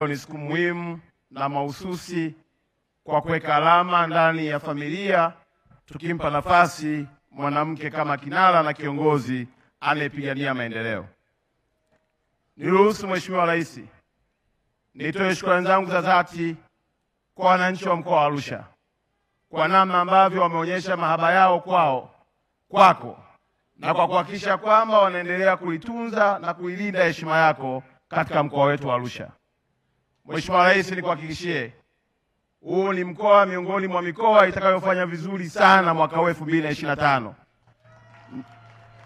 ni siku muhimu na mahususi kwa kuweka alama ndani ya familia, tukimpa nafasi mwanamke kama kinara na kiongozi anayepigania maendeleo. Niruhusu Mheshimiwa Rais nitoe shukrani zangu za dhati kwa wananchi wa mkoa wa Arusha kwa namna ambavyo wameonyesha mahaba yao kwako na kwa kuhakikisha kwamba wanaendelea kuitunza na kuilinda heshima yako katika mkoa wetu wa Arusha. Mheshimiwa Rais, nikuhakikishie huu ni mkoa miongoni mwa mikoa itakayofanya vizuri sana mwaka 2025.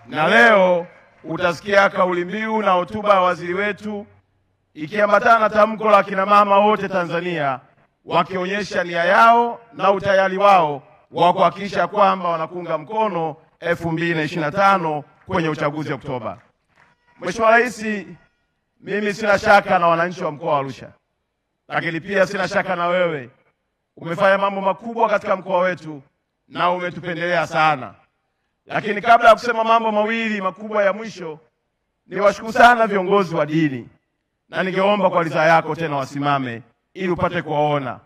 Na leo utasikia kauli mbiu na hotuba ya waziri wetu ikiambatana na tamko la kina mama wote Tanzania wakionyesha nia yao na utayari wao wa kuhakikisha kwamba wanakunga mkono 2025 kwenye uchaguzi wa Oktoba. Mheshimiwa Rais, mimi sina shaka na wananchi wa mkoa wa Arusha, lakini pia sina shaka na wewe. Umefanya mambo makubwa katika mkoa wetu na umetupendelea sana. Lakini kabla ya kusema mambo mawili makubwa ya mwisho, niwashukuru sana viongozi wa dini, na ningeomba kwa ridhaa yako tena wasimame ili upate kuwaona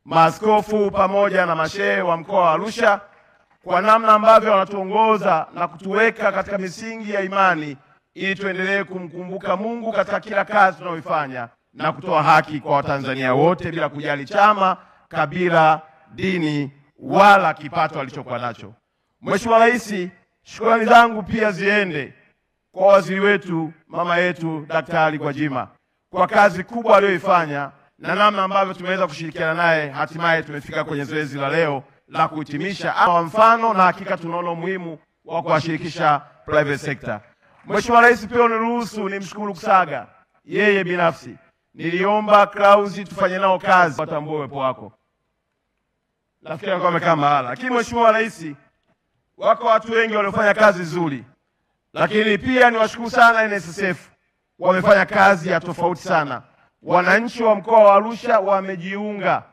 maaskofu pamoja na mashehe wa mkoa wa Arusha kwa namna ambavyo wanatuongoza na kutuweka katika misingi ya imani ili tuendelee kumkumbuka Mungu katika kila kazi tunayoifanya na kutoa haki kwa Watanzania wote bila kujali chama, kabila, dini wala kipato alichokuwa nacho. Mheshimiwa Rais, shukrani zangu pia ziende kwa waziri wetu mama yetu Daktari Gwajima kwa kazi kubwa aliyoifanya na namna ambavyo tumeweza kushirikiana naye hatimaye tumefika kwenye zoezi la leo la kuhitimisha kwa mfano, na hakika tunaona umuhimu wa kuwashirikisha private sector. Mheshimiwa Rais, pia uniruhusu nimshukuru Kusaga. Yeye binafsi niliomba Klaus tufanye nao kazi, watambue uwepo wako. Nafikiri kwa wamekaa mahala. Lakini Mheshimiwa Rais, wako watu wengi waliofanya kazi nzuri. Lakini pia niwashukuru sana NSSF. Wamefanya kazi ya tofauti sana. Wananchi wa mkoa wa Arusha wamejiunga.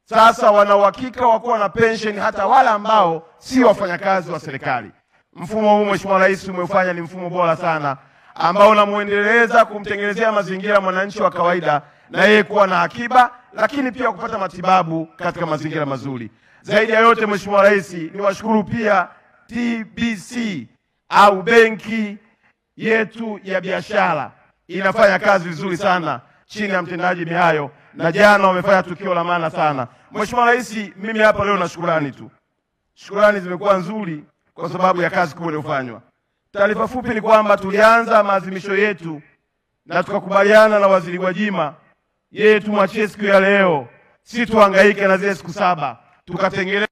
Sasa wana uhakika wa kuwa na pension hata wale ambao si wafanyakazi wa serikali. Mfumo huu Mheshimiwa Rais umeufanya ni mfumo bora sana ambao unamuendeleza kumtengenezea mazingira mwananchi wa kawaida na yeye kuwa na akiba, lakini pia kupata matibabu katika mazingira mazuri. Zaidi ya yote Mheshimiwa Rais, niwashukuru pia TBC au benki yetu ya biashara, inafanya kazi vizuri sana chini ya mtendaji Mihayo, na jana wamefanya tukio la maana sana. Mheshimiwa Rais, mimi hapa leo na shukrani tu. Shukrani zimekuwa nzuri kwa sababu ya kazi kubwa iliyofanywa. Taarifa fupi ni kwamba tulianza maadhimisho yetu na tukakubaliana na waziri Gwajima, yeye tumwachie siku ya leo, si tuhangaike na zile siku 7, tukatengeneza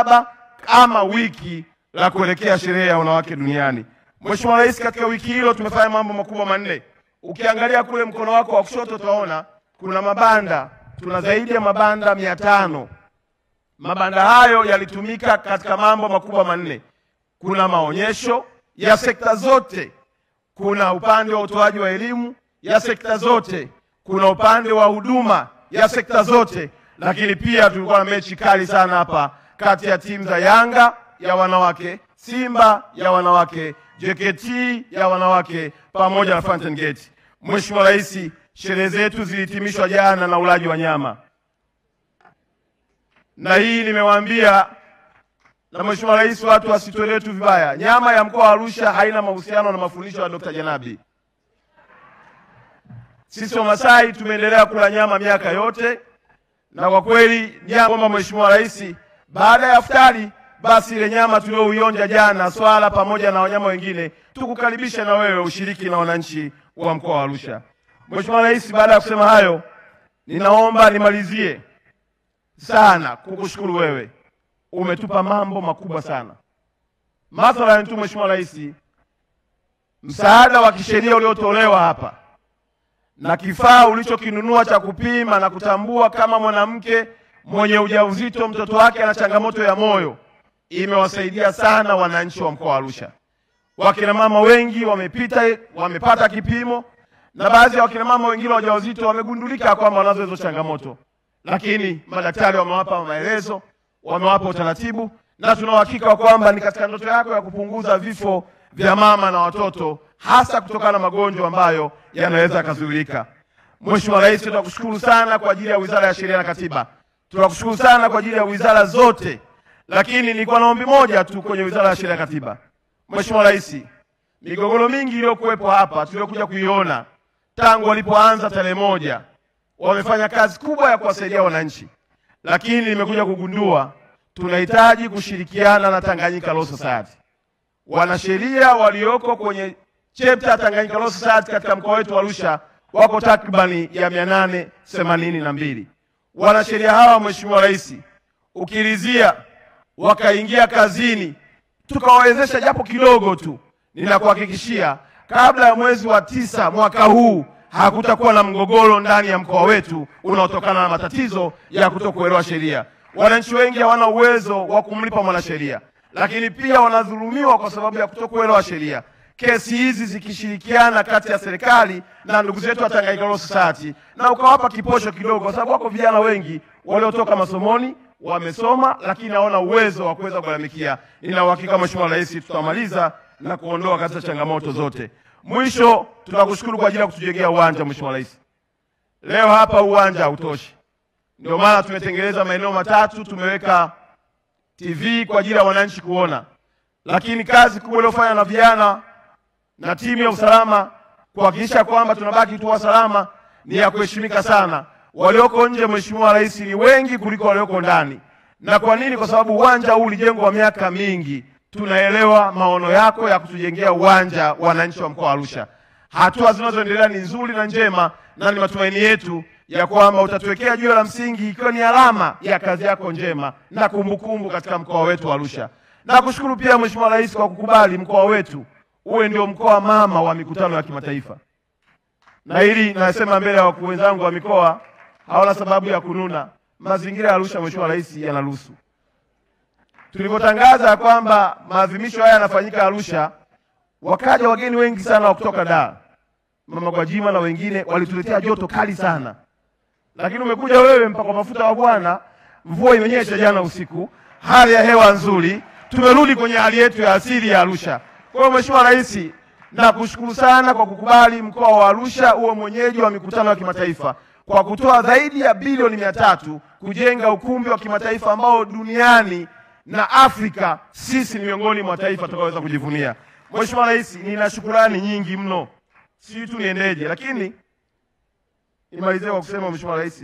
7 kama wiki la kuelekea sherehe ya wanawake duniani. Mheshimiwa Rais, katika wiki hilo tumefanya mambo makubwa manne. Ukiangalia kule mkono wako wa kushoto utaona kuna mabanda, tuna zaidi ya mabanda 500. Mabanda hayo yalitumika katika mambo makubwa manne. Kuna maonyesho ya sekta zote, kuna upande wa utoaji wa elimu ya sekta zote, kuna upande wa huduma ya sekta zote, lakini pia tulikuwa na mechi kali sana hapa kati ya timu za Yanga ya wanawake, Simba ya wanawake, JKT ya wanawake pamoja na Fountain Gate. Mheshimiwa Rais, sherehe zetu zilihitimishwa jana na ulaji wa nyama. Na hii nimewaambia na Mheshimiwa Rais, watu wasitoelewe tu vibaya. Nyama ya mkoa wa Arusha haina mahusiano na mafundisho ya Dr. Janabi. Sisi Wamasai tumeendelea kula nyama miaka yote, na kwa kweli nyama Mheshimiwa Rais, baada ya iftari basi ile nyama tulioionja jana, swala pamoja na wanyama wengine, tukukaribisha na wewe ushiriki na wananchi wa mkoa wa Arusha. Mheshimiwa Rais, baada ya kusema hayo, ninaomba nimalizie sana kukushukuru wewe. Umetupa mambo makubwa sana. Mathalan tu Mheshimiwa Rais, msaada wa kisheria uliotolewa hapa na kifaa ulichokinunua cha kupima na kutambua kama mwanamke mwenye ujauzito mtoto wake ana changamoto ya moyo imewasaidia sana wananchi wa mkoa wa Arusha. Wakina mama wengi wamepata kipimo, na baadhi ya wakina mama wengine wajawazito wamegundulika kwamba wanazo hizo changamoto, lakini madaktari wamewapa maelezo, wamewapa utaratibu, na tuna uhakika kwamba ni katika ndoto yako ya kupunguza vifo vya mama na watoto, hasa kutokana na magonjwa ambayo yanaweza kuzuilika. Mheshimiwa Rais, tunakushukuru sana kwa ajili ya Wizara ya Sheria na Katiba. Tunakushukuru sana kwa ajili ya wizara zote. Lakini nilikuwa na ombi moja tu kwenye Wizara ya Sheria na Katiba. Mheshimiwa Rais, migogoro mingi iliyokuwepo hapa tuliokuja kuiona tangu walipoanza tarehe 1, wamefanya kazi kubwa ya kuwasaidia wananchi. Lakini nimekuja kugundua tunahitaji kushirikiana na Tanganyika Law Society. Wanasheria walioko kwenye chapter Tanganyika Law Society katika mkoa wetu wa Arusha wako takribani ya 882. Wanasheria hawa Mheshimiwa Rais, ukiridhia wakaingia kazini tukawawezesha japo kidogo tu, ninakuhakikishia kabla ya mwezi wa 9 mwaka huu hakutakuwa na mgogoro ndani ya mkoa wetu unaotokana na matatizo ya kutokuelewa sheria. Wananchi wengi hawana uwezo wa kumlipa mwanasheria, lakini pia wanadhulumiwa kwa sababu ya kutokuelewa sheria. Kesi hizi zikishirikiana kati ya serikali na ndugu zetu wa Tanganyika Law Society na ukawapa kiposho kidogo, kwa sababu wako vijana wengi waliotoka masomoni wamesoma lakini hawana uwezo wa kuweza kulalamikia. Nina uhakika Mheshimiwa Rais tutamaliza na kuondoa katika changamoto zote. Mwisho, tunakushukuru kwa ajili ya kutujengea uwanja Mheshimiwa Rais. Leo hapa uwanja hautoshi. Ndio maana tumetengeneza maeneo matatu, tumeweka TV kwa ajili ya wananchi kuona. Lakini kazi kubwa iliyofanywa na vijana na timu ya usalama kuhakikisha kwamba tunabaki tu salama ni ya kuheshimika sana. Walioko nje Mheshimiwa Rais ni wengi kuliko walioko ndani. Na kwa nini? Kwa sababu uwanja huu ulijengwa miaka mingi. Tunaelewa maono yako ya kutujengea uwanja wananchi wa mkoa wa Arusha. Hatua zinazoendelea ni nzuri na njema, na ni matumaini yetu ya kwamba utatuwekea jiwe la msingi ikiwa ni alama ya kazi yako njema na kumbukumbu katika mkoa wetu wa Arusha. Na kushukuru pia Mheshimiwa Rais kwa kukubali mkoa wetu uwe ndio mkoa mama wa mikutano ya kimataifa. Na hili nasema mbele ya wakuu wenzangu wa mikoa, hawana sababu ya kununa. Mazingira ya Arusha Mheshimiwa Rais yanaruhusu. Tulipotangaza kwamba maadhimisho haya yanafanyika Arusha, wakaja wageni wengi sana wa kutoka Dar. Mama Gwajima na wengine walituletea joto kali sana. Lakini umekuja wewe mpaka mafuta wa Bwana, mvua imenyesha jana usiku, hali ya hewa nzuri, tumerudi kwenye hali yetu ya asili ya Arusha. Kwa hiyo Mheshimiwa Rais, nakushukuru sana kwa kukubali mkoa wa Arusha uwe mwenyeji wa mikutano ya kimataifa kwa kutoa zaidi ya bilioni 300 kujenga ukumbi wa kimataifa ambao duniani na Afrika sisi ni miongoni mwa taifa tutakayoweza kujivunia. Mheshimiwa Rais, nina shukrani nyingi mno. Si tu niendeje, lakini nimalizie kwa kusema Mheshimiwa Rais,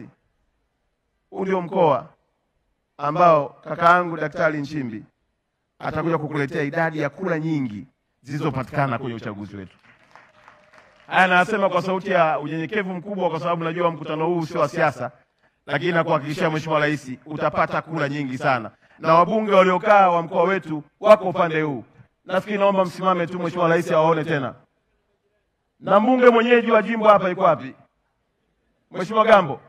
huu ndio mkoa ambao kakaangu Daktari Nchimbi atakuja kukuletea idadi ya kura nyingi zilizopatikana kwenye uchaguzi wetu. Haya nasema kwa sauti ya unyenyekevu mkubwa, kwa sababu najua mkutano huu sio wa siasa, lakini nakuhakikishia Mheshimiwa Rais utapata kura nyingi sana. Na wabunge waliokaa wa mkoa wetu wako upande huu. Nafikiri naomba msimame tu Mheshimiwa Rais awaone tena. Na mbunge mwenyeji wa jimbo hapa yuko wapi? Mheshimiwa Gambo.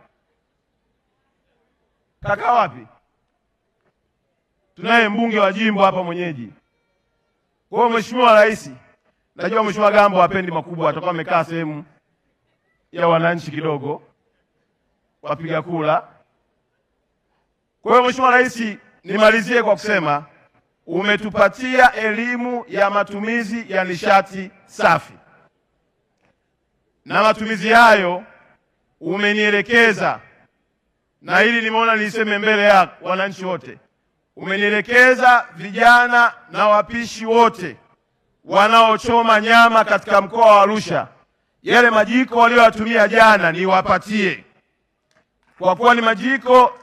Kaka wapi? Tunaye mbunge wa jimbo hapa mwenyeji. Kwa hiyo Mheshimiwa Rais, najua Mheshimiwa Gambo hapendi makubwa, atakuwa amekaa sehemu ya wananchi kidogo wapiga kula. Kwa hiyo Mheshimiwa Rais, nimalizie kwa kusema umetupatia elimu ya matumizi ya nishati safi. Na matumizi hayo umenielekeza, na hili nimeona niseme mbele ya wananchi wote. Umenielekeza vijana na wapishi wote wanaochoma nyama katika mkoa wa Arusha, yale majiko walioyatumia jana niwapatie, kwa kuwa ni majiko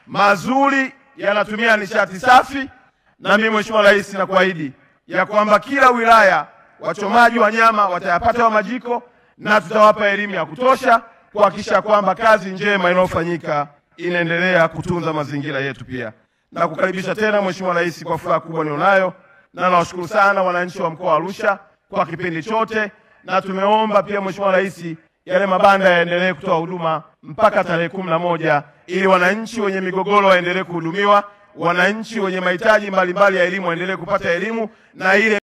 mazuri yanatumia nishati safi. Na mimi Mheshimiwa Rais nakuahidi ya kwamba kila wilaya wachomaji wa nyama watayapata wa majiko, na tutawapa elimu ya kutosha kuhakikisha kwamba kazi njema inayofanyika inaendelea kutunza mazingira yetu pia. Na kukaribisha tena Mheshimiwa Rais kwa furaha kubwa nilionayo, na nawashukuru sana wananchi wa mkoa wa Arusha kwa kipindi chote. Na tumeomba pia Mheshimiwa Rais yale mabanda yaendelee kutoa huduma mpaka tarehe 11 ili wananchi wenye migogoro waendelee kuhudumiwa, wananchi wenye mahitaji mbalimbali ya elimu waendelee kupata elimu, na ile